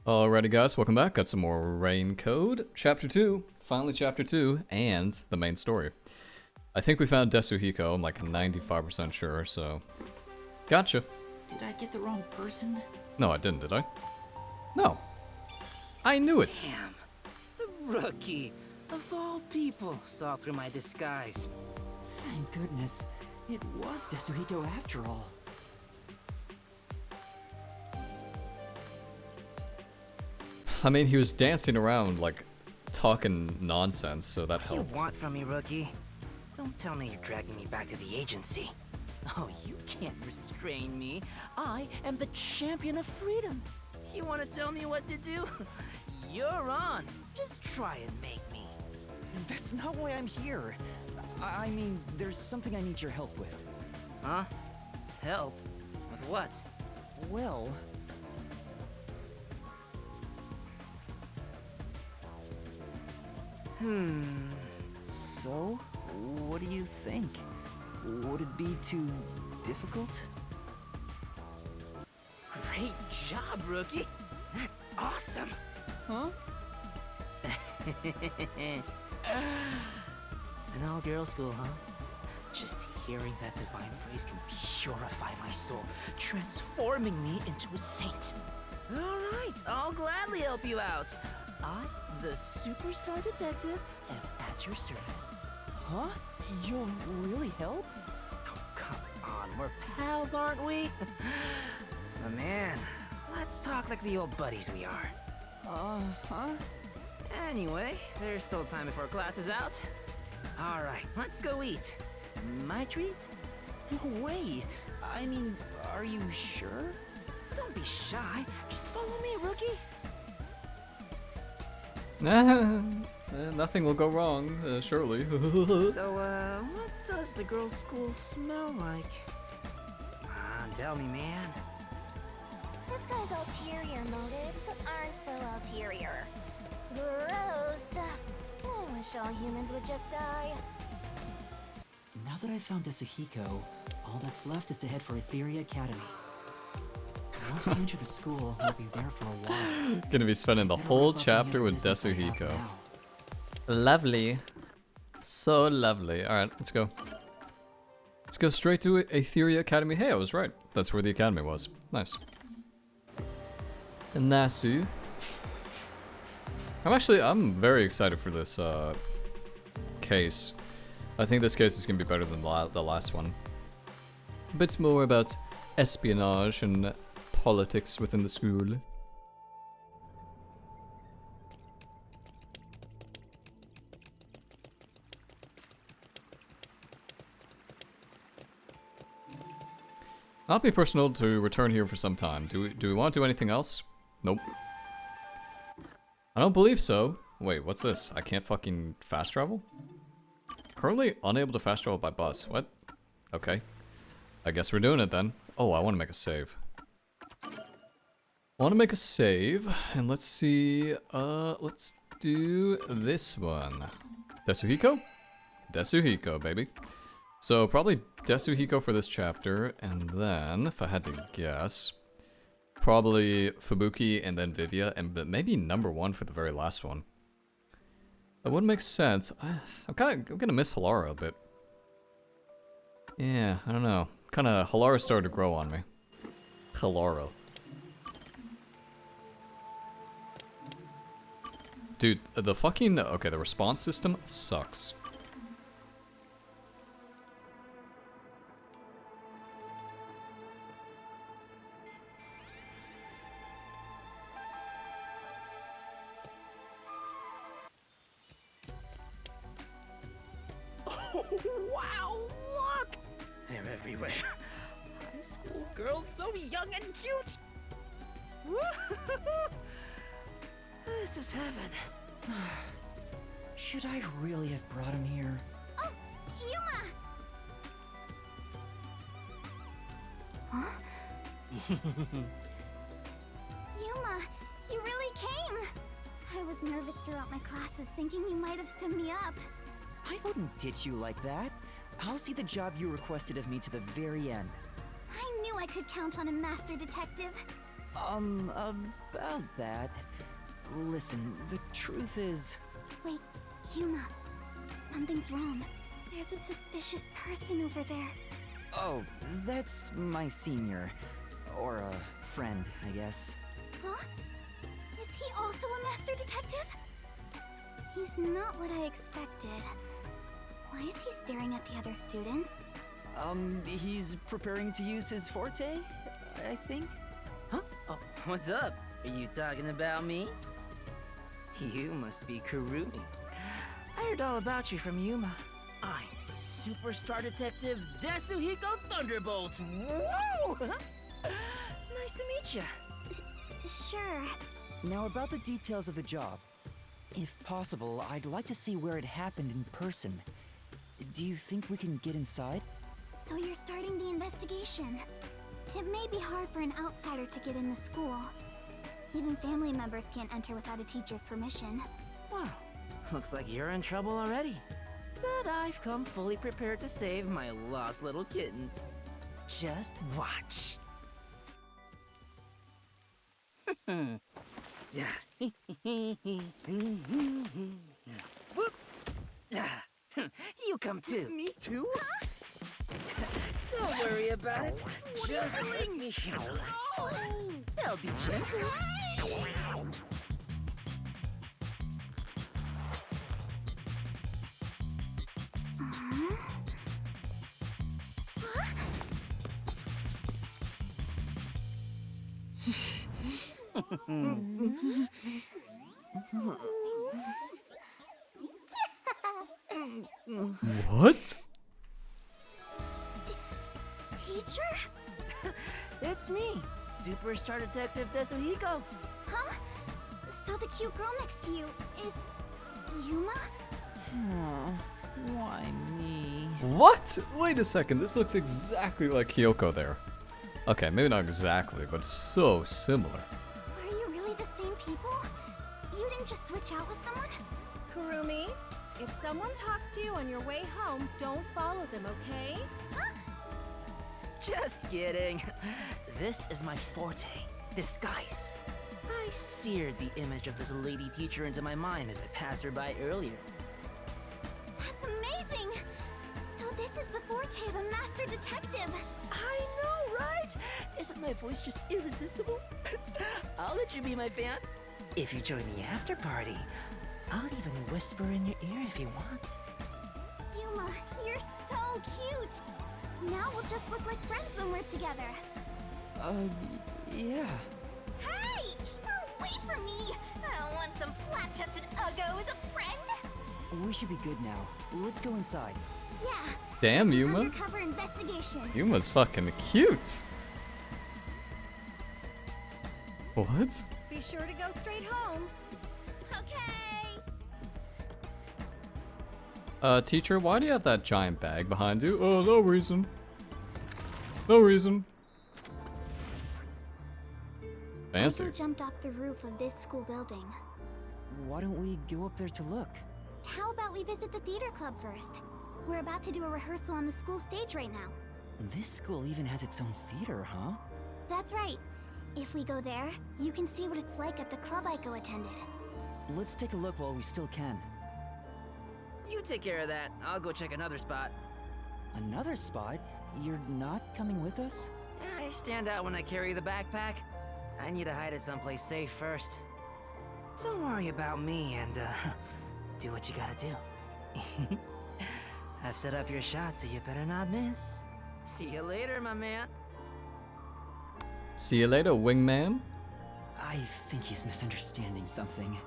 Alrighty guys, welcome back. Got some more Rain Code. Chapter 2. Finally Chapter 2 and the main story. I think we found Desuhiko, I'm like 95% sure, so... Gotcha. Did I get the wrong person? No, I didn't, did I? No. I knew it! Damn. The rookie, of all people, saw through my disguise. Thank goodness. It was Desuhiko after all. I mean, he was dancing around, like, talking nonsense, so that What do you helped. want from me, rookie? Don't tell me you're dragging me back to the agency. Oh, you can't restrain me. I am the champion of freedom. You want to tell me what to do? You're on. Just try and make me. That's not why I'm here. I mean, there's something I need your help with. Huh? Help? With what? Well... So, what do you think? Would it be too difficult? Great job, rookie. That's awesome. Huh? An all-girl school, huh? Just hearing that divine phrase can purify my soul, transforming me into a saint. All right, I'll gladly help you out. I, the superstar detective, am at your service. Huh? You'll really help? Oh, come on, we're pals, aren't we? Oh, man, let's talk like the old buddies we are. Uh-huh. Anyway, there's still time before class is out. All right, let's go eat. My treat? No way! I mean, are you sure? Don't be shy. Just follow me, rookie. Nothing will go wrong, surely. So, what does the girls' school smell like? Come on, tell me, man. This guy's ulterior motives aren't so ulterior. Gross. I wish all humans would just die. Now that I've found Desuhiko, all that's left is to head for Etheria Academy. Once we enter the school, we'll be there for a while. Gonna be spending the whole chapter with Desuhiko. Lovely. So lovely. Alright, let's go. Let's go straight to Etheria Academy. Hey, I was right. That's where the academy was. Nice. And Nasu. I'm very excited for this case. I think this case is gonna be better than the last one. A bit more about espionage and politics within the school. Not be personal to return here for some time. Do we want to do anything else? Nope. I don't believe so. Wait, what's this? I can't fucking fast travel? Currently unable to fast travel by bus. What? Okay. I guess we're doing it then. Oh, I want to make a save. I want to make a save, and let's see, let's do this one. Desuhiko? Desuhiko, baby. So, probably Desuhiko for this chapter, and then, if I had to guess, probably Fubuki and then Vivia, and maybe number 1 for the very last one. That would make sense. I'm gonna miss Halara a bit. Yeah, I don't know. Halara started to grow on me. Halara. Dude, the fucking... Okay, the response system sucks. Oh, wow, look! They're everywhere. High school girls so young and cute! This is heaven. Should I really have brought him here? Oh, Yuma! Huh? Yuma, you really came! I was nervous throughout my classes, thinking you might have stood me up. I wouldn't ditch you like that. I'll see the job you requested of me to the very end. I knew I could count on a master detective. About that. Listen, the truth is... Wait, Yuma. Something's wrong. There's a suspicious person over there. Oh, that's my senior. Or a friend, I guess. Huh? Is he also a master detective? He's not what I expected. Why is he staring at the other students? He's preparing to use his forte, I think? Huh? Oh, what's up? Are you talking about me? You must be Kurumi. I heard all about you from Yuma. I'm the superstar detective Desuhiko Thunderbolt. Whoa! Nice to meet you. Sure. Now about the details of the job. If possible, I'd like to see where it happened in person. Do you think we can get inside? So you're starting the investigation. It may be hard for an outsider to get in the school. Even family members can't enter without a teacher's permission. Wow, looks like you're in trouble already. But I've come fully prepared to save my lost little kittens. Just watch. You come too. Me too? Don't worry about it. Just let me handle it. I'll be gentle. What? Teacher? It's me, Superstar Detective Desuhiko. Huh? So the cute girl next to you is... Yuma? Why me? What? Wait a second, this looks exactly like Kyoko there. Okay, maybe not exactly, but so similar. Are you really the same people? You didn't just switch out with someone? Kurumi, if someone talks to you on your way home, don't follow them, okay? Just kidding. This is my forte, disguise. I seared the image of this lady teacher into my mind as I passed her by earlier. That's amazing! So this is the forte of a master detective. I know, right? Isn't my voice just irresistible? I'll let you be my fan. If you join the after party, I'll even whisper in your ear if you want. Yuma, you're so cute! Now we'll just look like friends when we're together. Yeah. Hey! Wait for me! I don't want some flat-chested uggo as a friend! We should be good now. Let's go inside. Yeah. Damn, Yuma. Undercover investigation. Yuma's fucking cute. What? Be sure to go straight home. Okay. Teacher, why do you have that giant bag behind you? Oh, no reason. No reason. Fancy. Iko jumped off the roof of this school building. Why don't we go up there to look? How about we visit the theater club first? We're about to do a rehearsal on the school stage right now. This school even has its own theater, huh? That's right. If we go there, you can see what it's like at the club Iko attended. Let's take a look while we still can. You take care of that. I'll go check another spot. Another spot? You're not coming with us? I stand out when I carry the backpack. I need to hide it someplace safe first. Don't worry about me and, do what you gotta do. I've set up your shot, so you better not miss. See you later, my man. See you later, wingman. I think he's misunderstanding something.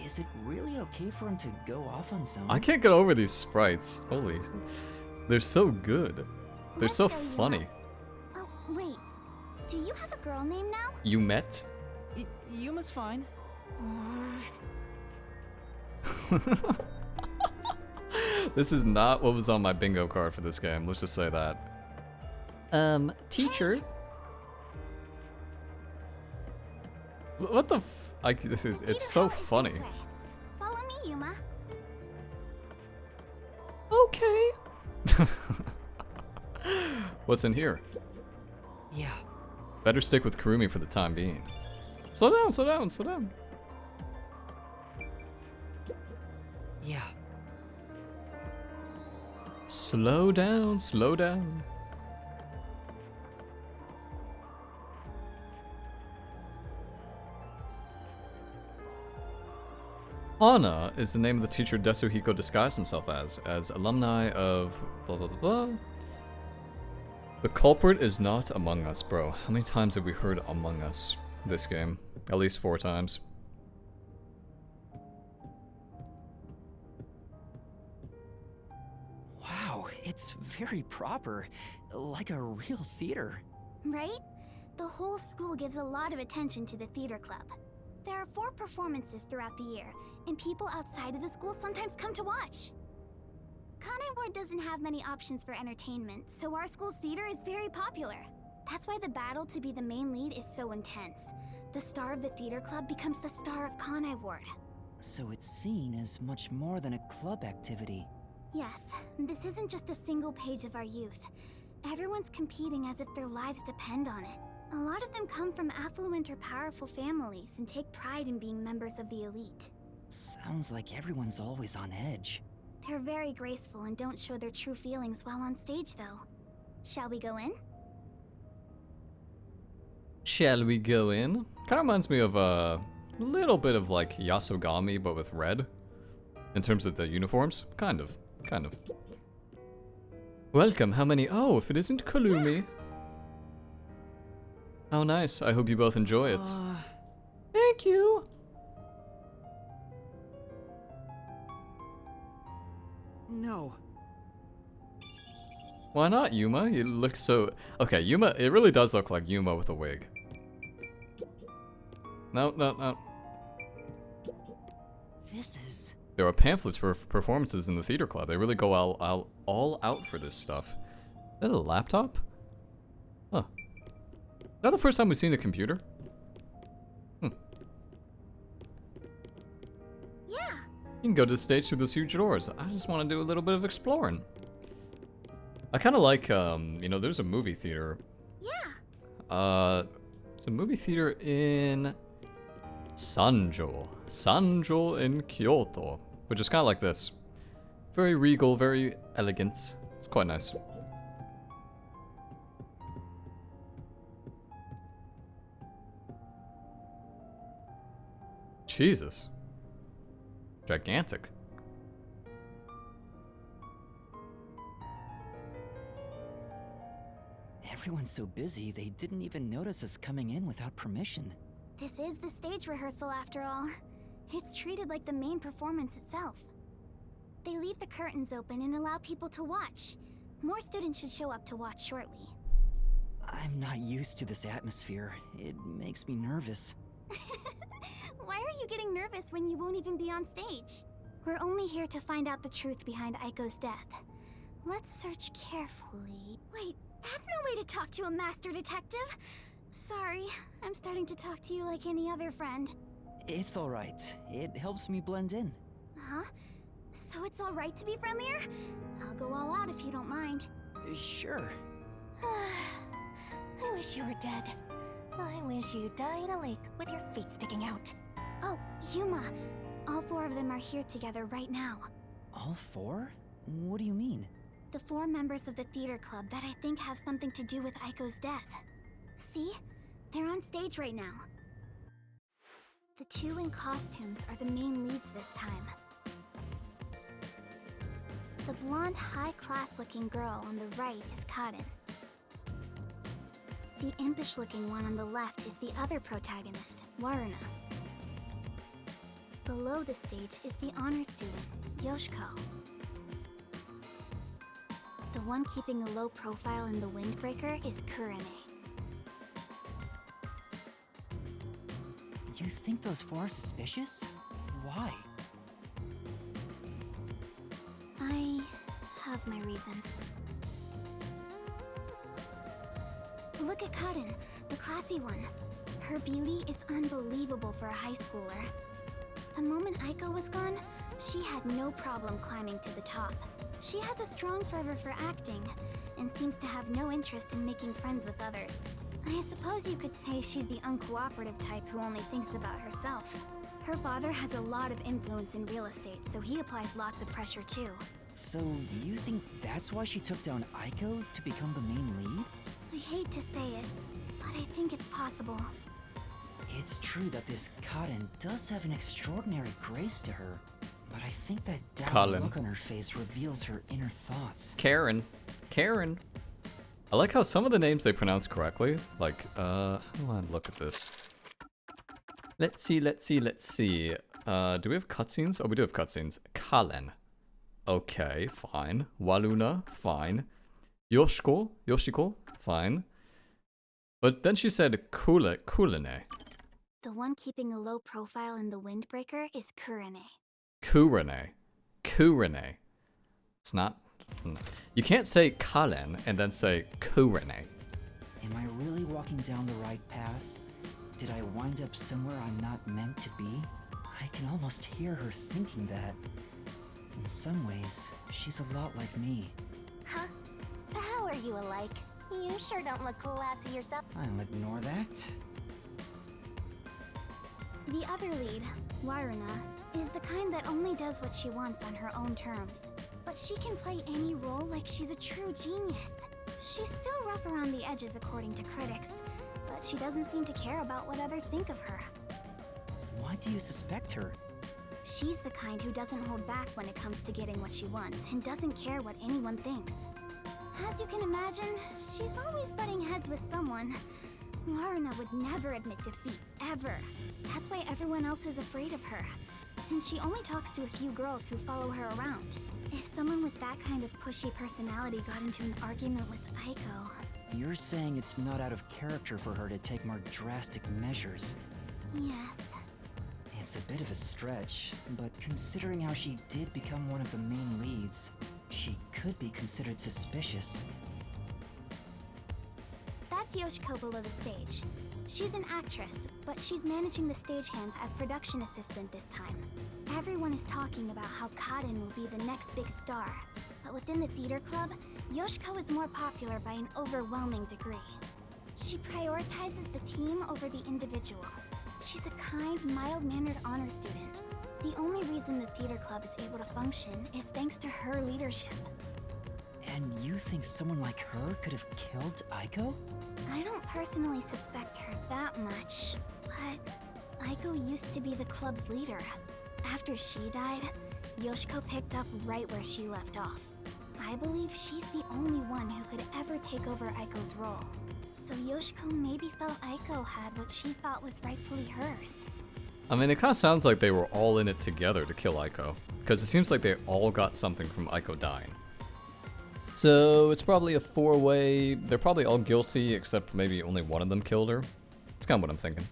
Is it really okay for him to go off on some? I can't get over these sprites. Holy. They're so good. They're Let's so go, Yuma. funny. Oh, wait. Do you have a girl name now? You met? Yuma's fine. This is not what was on my bingo card for this game. Let's just say that. Teacher. What the it's so Theater hall is funny. this way. Follow me, Yuma. Okay. What's in here? Yeah. Better stick with Kurumi for the time being. Slow down, slow down, slow down. Yeah. Slow down, slow down. Hana is the name of the teacher Desuhiko disguised himself as alumni of blah blah blah blah. The culprit is not Among Us, bro. How many times have we heard Among Us this game? At least 4 times. Wow, it's very proper. Like a real theater. Right? The whole school gives a lot of attention to the theater club. There are 4 performances throughout the year, and people outside of the school sometimes come to watch. Kanai Ward doesn't have many options for entertainment, so our school's theater is very popular. That's why the battle to be the main lead is so intense. The star of the theater club becomes the star of Kanai Ward. So it's seen as much more than a club activity. Yes, this isn't just a single page of our youth. Everyone's competing as if their lives depend on it. A lot of them come from affluent or powerful families and take pride in being members of the elite. Sounds like everyone's always on edge. They're very graceful and don't show their true feelings while on stage, though. Shall we go in? Shall we go in? Kind of reminds me of a little bit of like Yasogami, but with red. In terms of the uniforms. Kind of. Welcome, how many? Oh, if it isn't Kurumi. How nice. I hope you both enjoy it. Thank you. No. Why not, Yuma? You look so... Okay, Yuma, it really does look like Yuma with a wig. No. This is... There are pamphlets for performances in the theater club. They really go all out for this stuff. Is that a laptop? Huh. Is that the first time we've seen a computer? Yeah. You can go to the stage through those huge doors. I just want to do a little bit of exploring. I kind of like, you know, there's a movie theater. Yeah. It's a movie theater in Sanjo in Kyoto, which is kind of like this. Very regal, very elegant. It's quite nice. Jesus. Gigantic. Everyone's so busy, they didn't even notice us coming in without permission. This is the stage rehearsal after all. It's treated like the main performance itself. They leave the curtains open and allow people to watch. More students should show up to watch shortly. I'm not used to this atmosphere. It makes me nervous. Why are you getting nervous when you won't even be on stage? We're only here to find out the truth behind Aiko's death. Let's search carefully. Wait, that's no way to talk to a master detective. Sorry, I'm starting to talk to you like any other friend. It's alright. It helps me blend in. Huh? So it's alright to be friendlier? I'll go all out if you don't mind. Sure. I wish you were dead. I wish you'd die in a lake with your feet sticking out. Oh, Yuma. All 4 of them are here together right now. All 4? What do you mean? The 4 members of the theater club that I think have something to do with Aiko's death. See? They're on stage right now. The 2 in costumes are the main leads this time. The blonde, high-class-looking girl on the right is Kaden. The impish-looking one on the left is the other protagonist, Waruna. Below the stage is the honor student, Yoshiko. The one keeping a low profile in the windbreaker is Kurene. You think those 4 are suspicious? Why? I have my reasons. Look at Kaden, the classy one. Her beauty is unbelievable for a high schooler. The moment Aiko was gone, she had no problem climbing to the top. She has a strong fervor for acting, and seems to have no interest in making friends with others. I suppose you could say she's the uncooperative type who only thinks about herself. Her father has a lot of influence in real estate, so he applies lots of pressure too. So, you think that's why she took down Aiko to become the main lead? I hate to say it, but I think it's possible. It's true that this Karen does have an extraordinary grace to her, but I think that down Karen. look on her face reveals her inner thoughts. Karen. Karen. I like how some of the names they pronounce correctly. Like, hold on, look at this. Let's see. Do we have cutscenes? Oh, we do have cutscenes. Kalen. Okay, fine. Waluna, fine. Yoshiko, fine. But then she said Kulene. The one keeping a low profile in the Windbreaker is Kurene. Kurene. It's not... You can't say Kalen and then say Kurene. Am I really walking down the right path? Did I wind up somewhere I'm not meant to be? I can almost hear her thinking that. In some ways, she's a lot like me. Huh? How are you alike? You sure don't look classy yourself. I'll ignore that. The other lead, Waruna, is the kind that only does what she wants on her own terms. But she can play any role like she's a true genius. She's still rough around the edges according to critics, but she doesn't seem to care about what others think of her. Why do you suspect her? She's the kind who doesn't hold back when it comes to getting what she wants and doesn't care what anyone thinks. As you can imagine, she's always butting heads with someone. Waruna would never admit defeat, ever. That's why everyone else is afraid of her. And she only talks to a few girls who follow her around. If someone with that kind of pushy personality got into an argument with Aiko... You're saying it's not out of character for her to take more drastic measures. Yes. It's a bit of a stretch, but considering how she did become one of the main leads, she could be considered suspicious. That's Yoshiko below the stage. She's an actress, but she's managing the stagehands as production assistant this time. Everyone is talking about how Kaden will be the next big star. But within the theater club, Yoshiko is more popular by an overwhelming degree. She prioritizes the team over the individual. She's a kind, mild-mannered honor student. The only reason the theater club is able to function is thanks to her leadership. And you think someone like her could have killed Aiko? I don't personally suspect her that much, but Aiko used to be the club's leader. After she died, Yoshiko picked up right where she left off. I believe she's the only one who could ever take over Aiko's role. So Yoshiko maybe felt Aiko had what she thought was rightfully hers. I mean, it kind of sounds like they were all in it together to kill Aiko. Because it seems like they all got something from Aiko dying. So it's probably a four-way. They're probably all guilty, except maybe only one of them killed her. It's kind of what I'm thinking.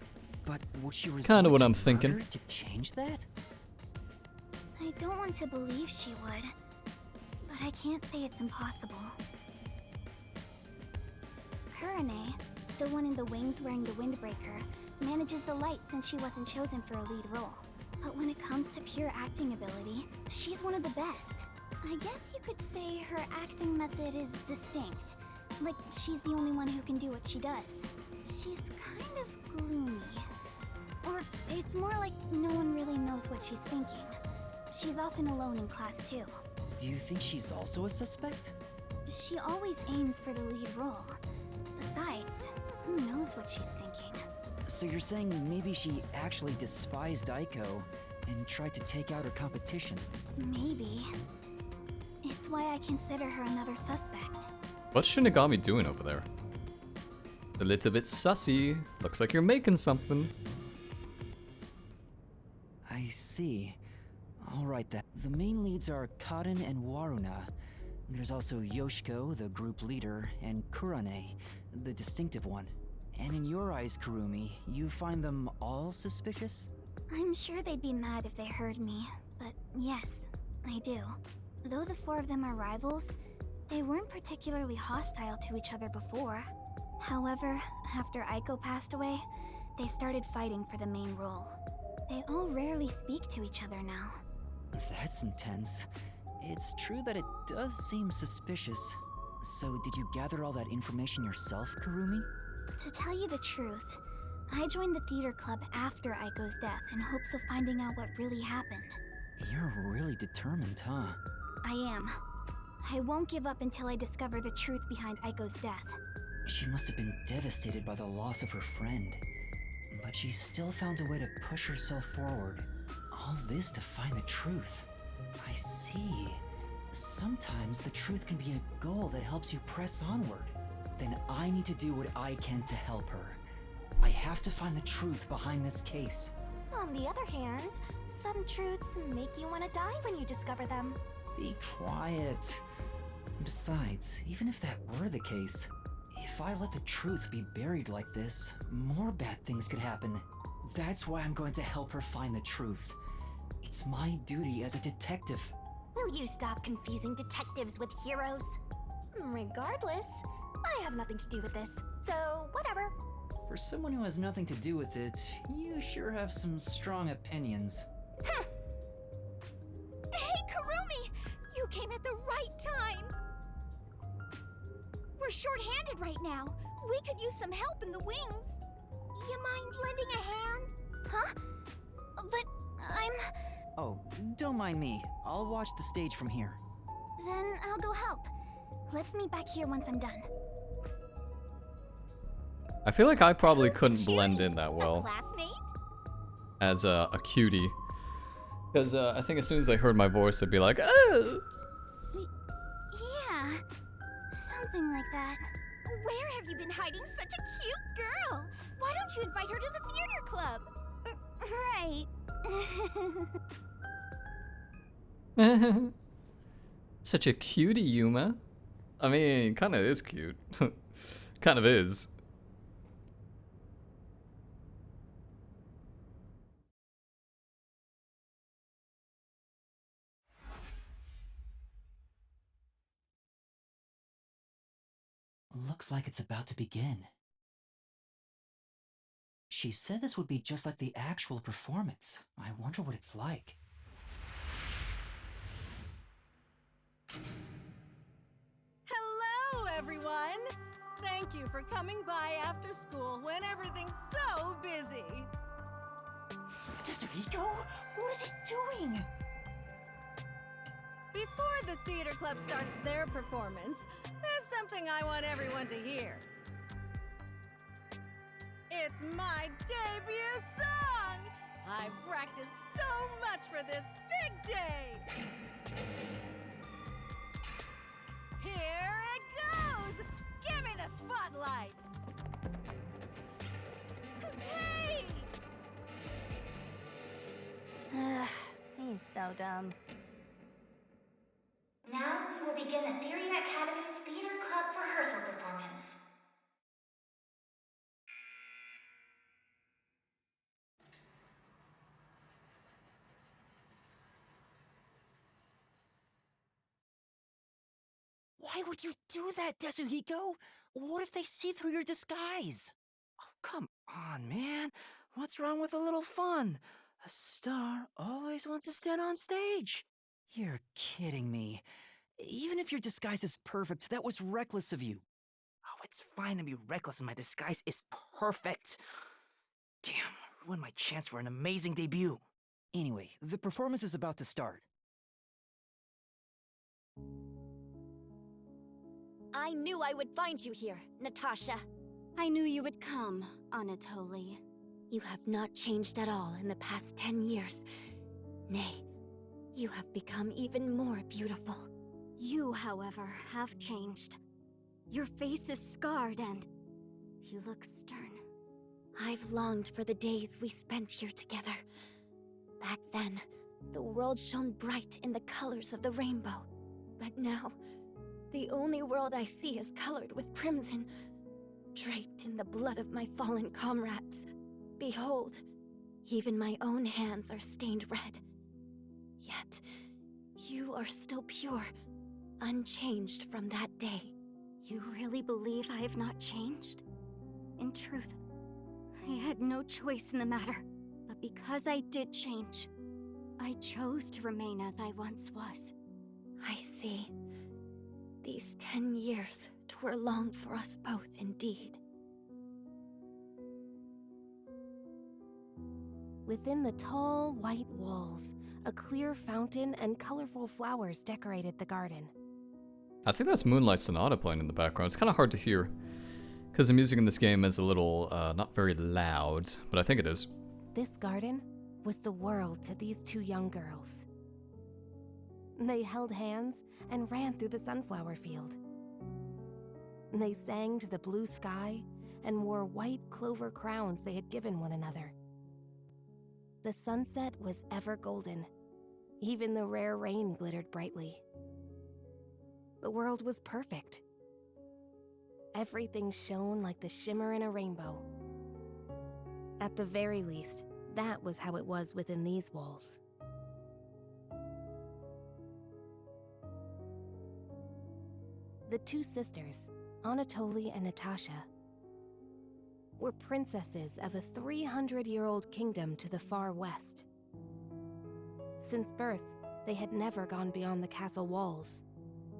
But would she resort Kind of what to I'm thinking. murder to change that? I don't want to believe she would, but I can't say it's impossible. Kurane, the one in the wings wearing the Windbreaker, manages the light since she wasn't chosen for a lead role. But when it comes to pure acting ability, she's one of the best. I guess you could say her acting method is distinct. Like, she's the only one who can do what she does. She's kind of gloomy. Or it's more like no one really knows what she's thinking. She's often alone in class too. Do you think she's also a suspect? She always aims for the lead role. Besides, who knows what she's thinking? So you're saying maybe she actually despised Aiko and tried to take out her competition? Maybe. It's why I consider her another suspect. What's Shinigami doing over there? A little bit sussy. Looks like you're making something. I see. Alright then. The main leads are Kaden and Waruna. There's also Yoshiko, the group leader, and Kurane, the distinctive one. And in your eyes, Kurumi, you find them all suspicious? I'm sure they'd be mad if they heard me, but yes, I do. Though the four of them are rivals, they weren't particularly hostile to each other before. However, after Aiko passed away, they started fighting for the main role. They all rarely speak to each other now. That's intense. It's true that it does seem suspicious. So did you gather all that information yourself, Kurumi? To tell you the truth, I joined the theater club after Aiko's death in hopes of finding out what really happened. You're really determined, huh? I am. I won't give up until I discover the truth behind Aiko's death. She must have been devastated by the loss of her friend. But she still found a way to push herself forward. All this to find the truth. I see. Sometimes the truth can be a goal that helps you press onward. Then I need to do what I can to help her. I have to find the truth behind this case. On the other hand, some truths make you want to die when you discover them. Be quiet. Besides, even if that were the case, if I let the truth be buried like this, more bad things could happen. That's why I'm going to help her find the truth. It's my duty as a detective. Will you stop confusing detectives with heroes? Regardless, I have nothing to do with this, so whatever. For someone who has nothing to do with it, you sure have some strong opinions. Huh. Hey, Kurumi! You came at the right time! We're short-handed right now. We could use some help in the wings. You mind lending a hand? Huh? But I'm... Oh, don't mind me. I'll watch the stage from here. Then I'll go help. Let's meet back here once I'm done. I feel like I probably couldn't blend in that A well classmate? as a cutie. Because I think as soon as they heard my voice, they'd be like, oh! Yeah, something like that. Where have you been hiding such a cute girl? Why don't you invite her to the theater club? Right. Such a cutie, Yuma. I mean, kind of is cute. Kind of is. Looks like it's about to begin. She said this would be just like the actual performance. I wonder what it's like. Hello, everyone! Thank you for coming by after school when everything's so busy. Tetsuhiko? What is he doing? Before the theater club starts their performance, there's something I want everyone to hear. It's my debut song! I've practiced so much for this big day! Here it goes! Give me the spotlight! Hey! He's so dumb. Now we will begin the Theory Academy's Theater Club rehearsal performance. Why would you do that, Tetsuhiko? What if they see through your disguise? Oh, come on, man. What's wrong with a little fun? A star always wants to stand on stage. You're kidding me. Even if your disguise is perfect, that was reckless of you. Oh, it's fine to be reckless and my disguise is perfect. Damn, ruined my chance for an amazing debut. Anyway, the performance is about to start. I knew I would find you here, Natasha. I knew you would come, Anatoly. You have not changed at all in the past 10 years. Nay, you have become even more beautiful. You, however, have changed. Your face is scarred and you look stern. I've longed for the days we spent here together. Back then, the world shone bright in the colors of the rainbow. But now, the only world I see is colored with crimson, draped in the blood of my fallen comrades. Behold, even my own hands are stained red. Yet, you are still pure, unchanged from that day. You really believe I have not changed? In truth, I had no choice in the matter. But because I did change, I chose to remain as I once was. I see. These 10 years were long for us both indeed. Within the tall, white walls, a clear fountain and colorful flowers decorated the garden. I think that's Moonlight Sonata playing in the background. It's kind of hard to hear because the music in this game is a little, not very loud, but I think it is. This garden was the world to these two young girls. They held hands and ran through the sunflower field. They sang to the blue sky and wore white clover crowns they had given one another. The sunset was ever golden. Even the rare rain glittered brightly. The world was perfect. Everything shone like the shimmer in a rainbow. At the very least, that was how it was within these walls. The two sisters, Anatoly and Natasha, were princesses of a 300-year-old kingdom to the far west. Since birth, they had never gone beyond the castle walls.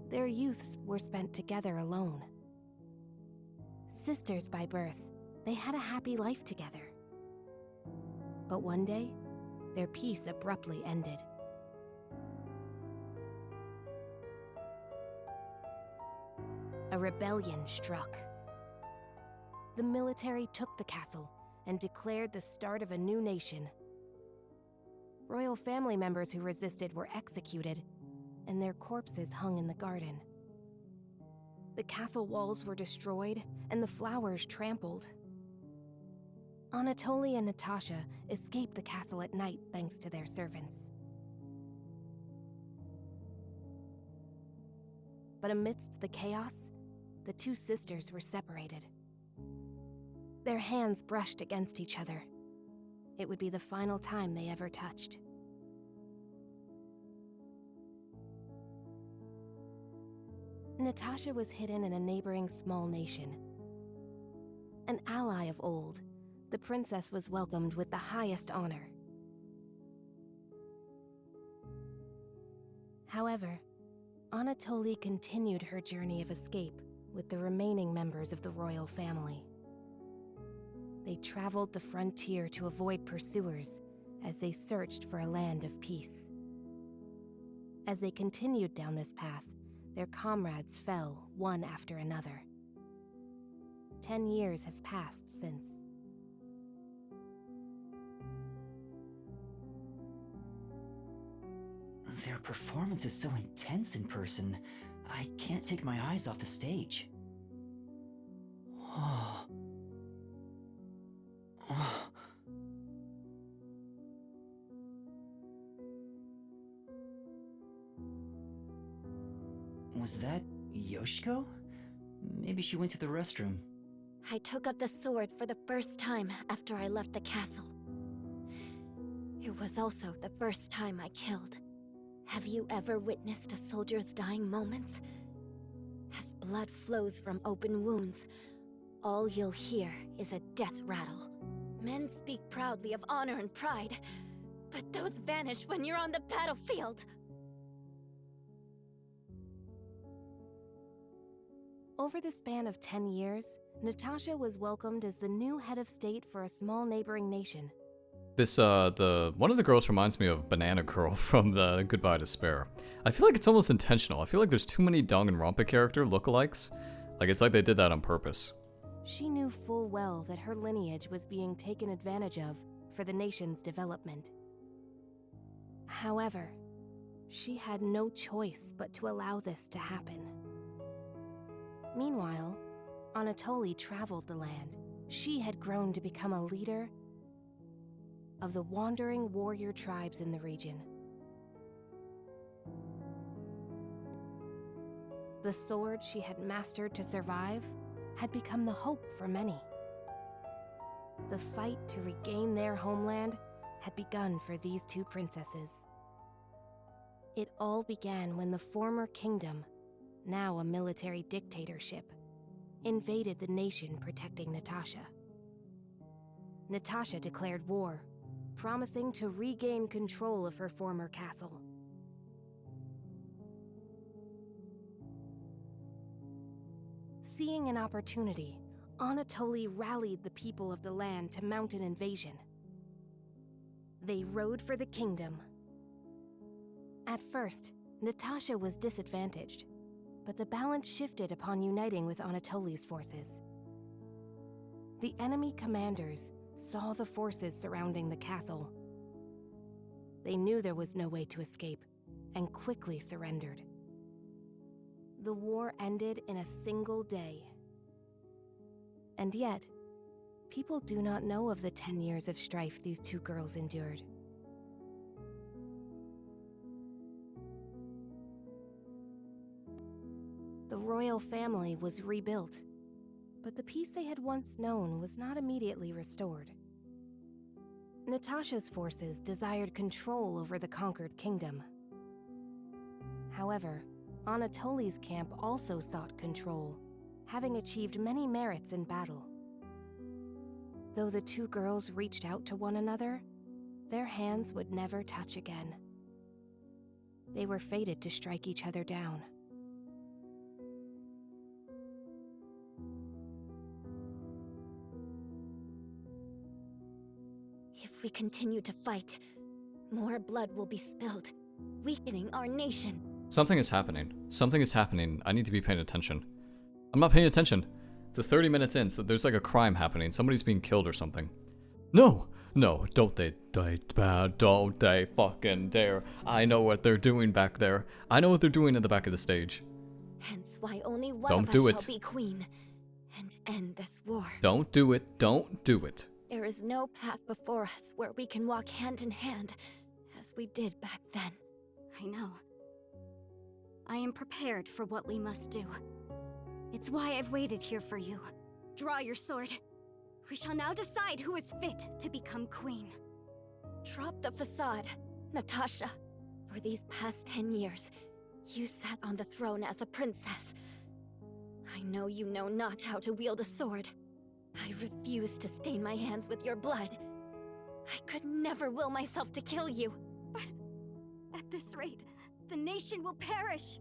Their youths were spent together alone. Sisters by birth, they had a happy life together. But one day, their peace abruptly ended. A rebellion struck. The military took the castle and declared the start of a new nation. Royal family members who resisted were executed, and their corpses hung in the garden. The castle walls were destroyed, and the flowers trampled. Anatoly and Natasha escaped the castle at night thanks to their servants. But amidst the chaos, the two sisters were separated. Their hands brushed against each other. It would be the final time they ever touched. Natasha was hidden in a neighboring small nation. An ally of old, the princess was welcomed with the highest honor. However, Anatoly continued her journey of escape with the remaining members of the royal family. They traveled the frontier to avoid pursuers as they searched for a land of peace. As they continued down this path, their comrades fell one after another. 10 years have passed since. Their performance is so intense in person, I can't take my eyes off the stage. Was that Yoshiko? Maybe she went to the restroom. I took up the sword for the first time after I left the castle. It was also the first time I killed. Have you ever witnessed a soldier's dying moments? As blood flows from open wounds, all you'll hear is a death rattle. Men speak proudly of honor and pride, but those vanish when you're on the battlefield. Over the span of 10 years, Natasha was welcomed as the new head of state for a small neighboring nation. This, one of the girls reminds me of Banana Girl from the Goodbye Despair. I feel like it's almost intentional. I feel like there's too many Danganronpa character lookalikes. Like, it's like they did that on purpose. She knew full well that her lineage was being taken advantage of for the nation's development. However, she had no choice but to allow this to happen. Meanwhile, Anatoly traveled the land. She had grown to become a leader of the wandering warrior tribes in the region. The sword she had mastered to survive had become the hope for many. The fight to regain their homeland had begun for these two princesses. It all began when the former kingdom, now a military dictatorship, invaded the nation protecting Natasha. Natasha declared war, promising to regain control of her former castle. Seeing an opportunity, Anatoly rallied the people of the land to mount an invasion. they rode for the kingdom. At first, Natasha was disadvantaged, but the balance shifted upon uniting with Anatoly's forces. The enemy commanders saw the forces surrounding the castle. They knew there was no way to escape, and quickly surrendered. The war ended in a single day. And yet, people do not know of the 10 years of strife these two girls endured. The royal family was rebuilt, but the peace they had once known was not immediately restored. Natasha's forces desired control over the conquered kingdom. However, Anatoly's camp also sought control, having achieved many merits in battle. Though the two girls reached out to one another, their hands would never touch again. They were fated to strike each other down. If we continue to fight, more blood will be spilled, weakening our nation. Something is happening. Something is happening. I need to be paying attention. I'm not paying attention. The 30 minutes in, so there's like a crime happening. Somebody's being killed or something. No! No, don't they fucking dare. I know what they're doing back there. I know what they're doing in the back of the stage. Hence why only one Don't of do us it. shall be queen and end this war. Don't do it. Don't do it. There is no path before us where we can walk hand in hand, as we did back then. I know. I am prepared for what we must do. It's why I've waited here for you. Draw your sword. We shall now decide who is fit to become queen. Drop the facade, Natasha. For these past 10 years, you sat on the throne as a princess. I know you know not how to wield a sword. I refuse to stain my hands with your blood. I could never will myself to kill you. But at this rate, the nation will perish.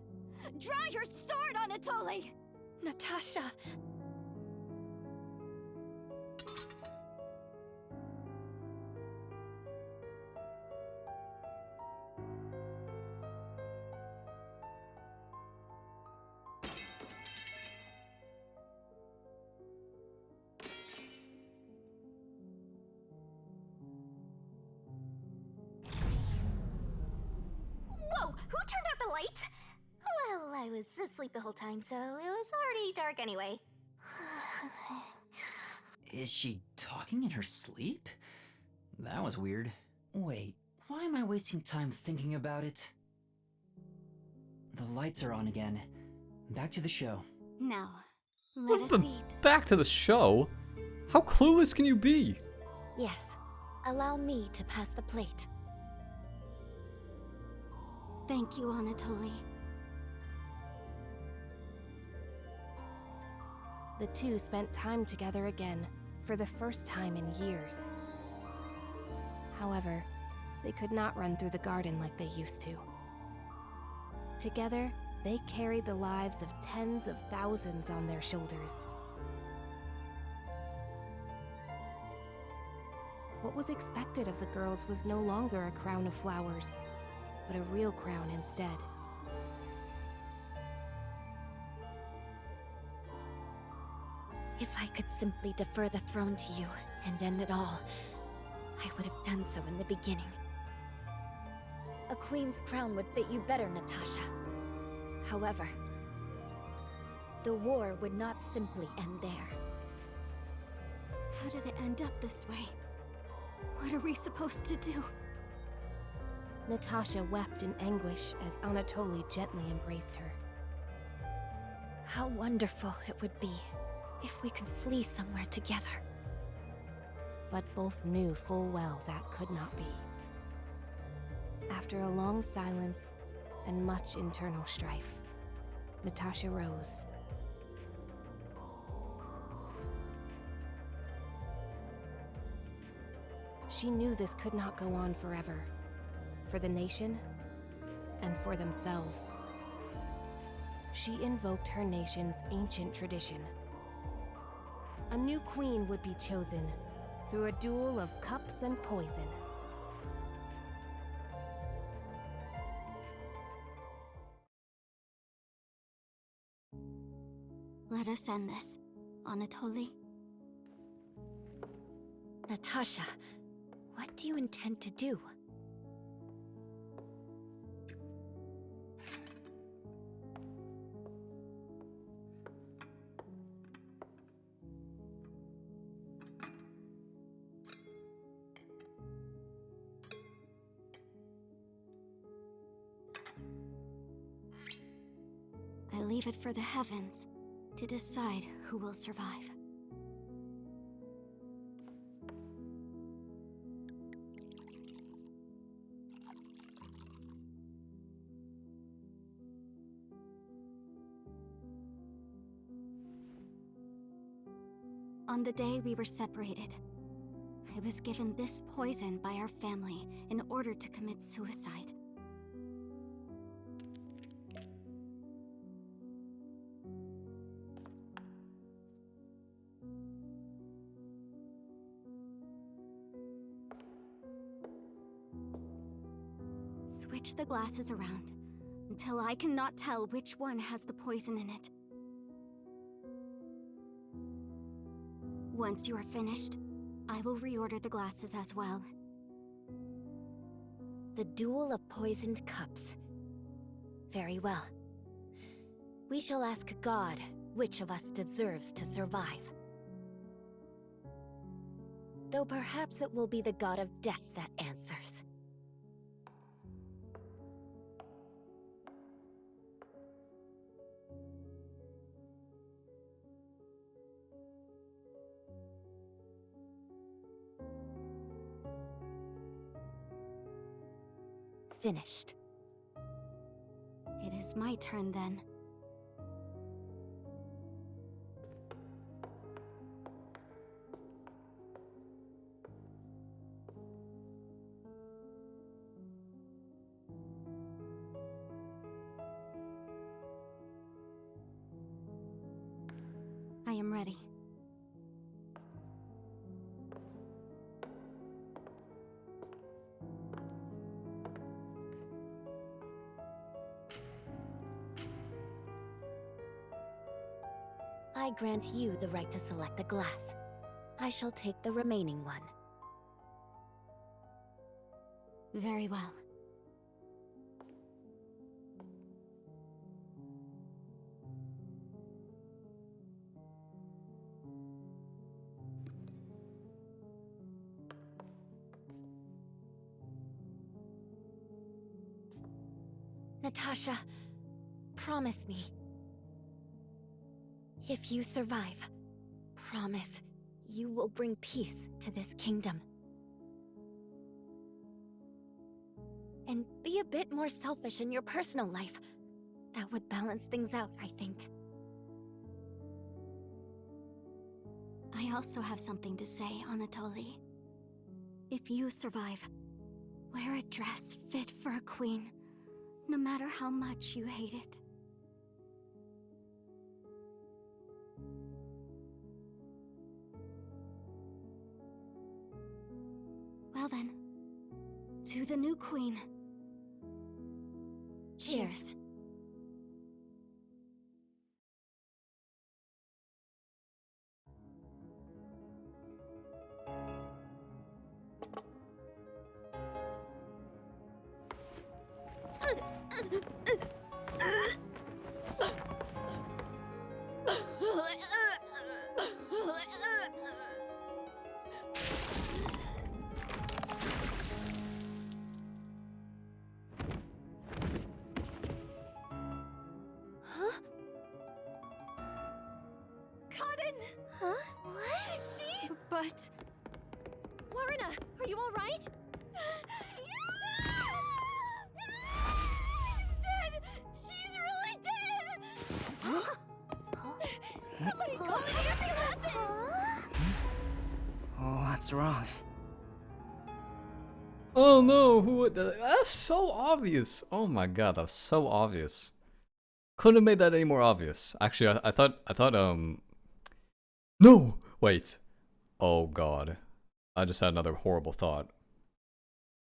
Draw your sword, Anatoly! Natasha. Whoa! Who turned out the lights? Well, I was asleep the whole time, so it was already dark anyway. Is she talking in her sleep? That was weird. Wait, why am I wasting time thinking about it? The lights are on again. Back to the show. Now, let us eat. Back to the show? How clueless can you be? Yes, allow me to pass the plate. Thank you, Anatoly. The two spent time together again, for the first time in years. However, they could not run through the garden like they used to. Together, they carried the lives of tens of thousands on their shoulders. What was expected of the girls was no longer a crown of flowers, but a real crown instead. If I could simply defer the throne to you and end it all, I would have done so in the beginning. A queen's crown would fit you better, Natasha. However, the war would not simply end there. How did it end up this way? What are we supposed to do? Natasha wept in anguish as Anatoly gently embraced her. How wonderful it would be if we could flee somewhere together. But both knew full well that could not be. After a long silence and much internal strife, Natasha rose. She knew this could not go on forever, for the nation and for themselves. She invoked her nation's ancient tradition. A new queen would be chosen through a duel of cups and poison. Let us end this, Anatoly. Natasha, what do you intend to do? I leave it for the heavens to decide who will survive. On the day we were separated, I was given this poison by our family in order to commit suicide. Switch the glasses around until I cannot tell which one has the poison in it. Once you are finished, I will reorder the glasses as well. The duel of poisoned cups. Very well. We shall ask God which of us deserves to survive. Though perhaps it will be the god of death that answers. Finished. It is my turn then. I am ready. I grant you the right to select a glass. I shall take the remaining one. Very well. Natasha, promise me. If you survive, promise you will bring peace to this kingdom. And be a bit more selfish in your personal life. That would balance things out, I think. I also have something to say, Anatoly. If you survive, wear a dress fit for a queen, no matter how much you hate it. Well then, to the new queen. Cheers. Huh? What? Is she? But... Waruna, are you alright? She's dead! She's really dead! Somebody call me if this happened! What's wrong? Oh no, who would that? That's so obvious. Oh my god, that's so obvious. Couldn't have made that any more obvious. Actually, I thought, no! Wait. Oh god. I just had another horrible thought.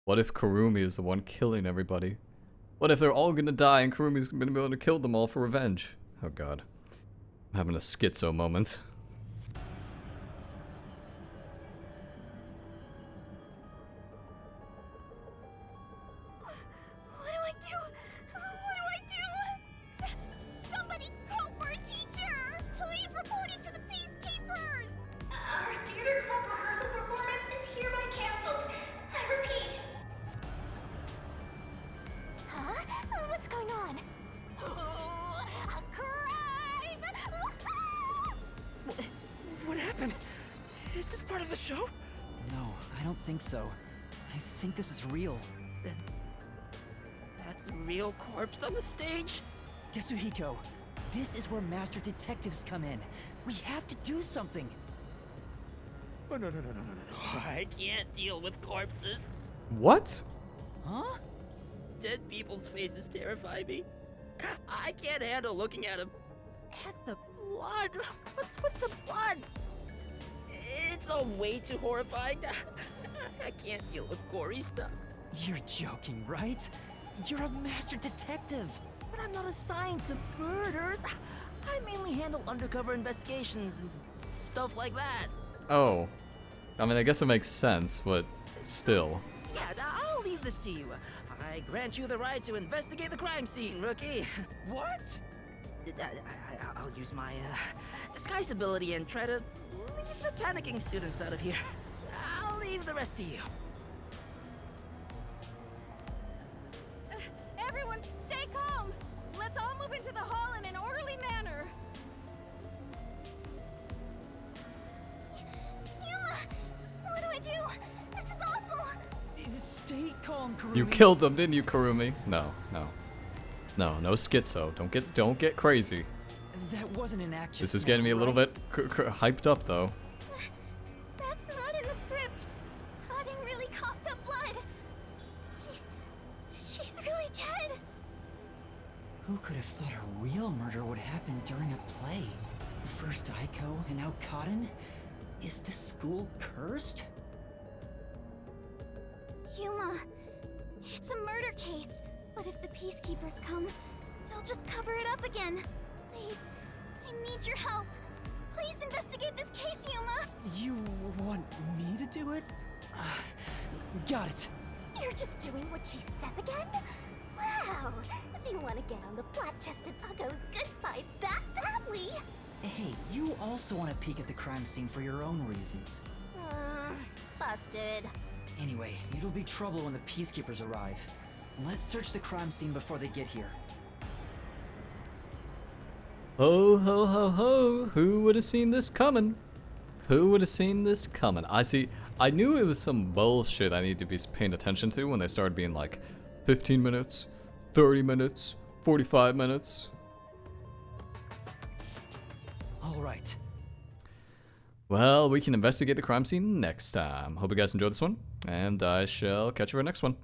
What if Kurumi is the one killing everybody? What if they're all gonna die and Kurumi's gonna be able to kill them all for revenge? Oh god. I'm having a schizo moment. What do I do? What do I do? Somebody call for a teacher! Please report it to the Peacekeepers! Our theater club rehearsal performance is hereby canceled. I repeat. Huh? What's going on? Oh, a crime! What happened? Is this part of the show? No, I don't think so. I think this is real. Then that's a real corpse on the stage? Desuhiko, this is where master detectives come in. We have to do something. Oh, no. I can't deal with corpses. What? Huh? Dead people's faces terrify me. I can't handle looking at them. And the blood. What's with the blood? It's all way too horrifying. I can't deal with gory stuff. You're joking, right? You're a master detective. But I'm not assigned to murders. I mainly handle undercover investigations and stuff like that. Oh. I mean, I guess it makes sense, but still. Yeah, I'll leave this to you. I grant you the right to investigate the crime scene, rookie. What? I'll use my disguise ability and try to leave the panicking students out of here. I'll leave the rest to you. Everyone, stay calm! Let's all move into the hall in an orderly manner. Yuma! What do I do? This is awful! Stay calm, Kurumi. You killed them, didn't you, Kurumi? No. No schizo. Don't get crazy. That wasn't an action. This is getting me a little bit hyped up, though. That's not in the script. Cotton really coughed up blood. She's really dead. Who could have thought a real murder would happen during a play? First Aiko and now Cotton? Is this school cursed? Yuma, it's a murder case. But if the Peacekeepers come, they'll just cover it up again. Please, I need your help. Please investigate this case, Yuma. You want me to do it? Got it. You're just doing what she says again? Wow, if you want to get on the flat-chested Uggo's good side that badly. Hey, you also want to peek at the crime scene for your own reasons. Busted. Anyway, it'll be trouble when the Peacekeepers arrive. Let's search the crime scene before they get here. Ho ho ho ho! Who would have seen this coming? Who would have seen this coming? I knew it was some bullshit I need to be paying attention to when they started being like 15 minutes, 30 minutes, 45 minutes. Alright. Well, we can investigate the crime scene next time. Hope you guys enjoyed this one, and I shall catch you for the next one.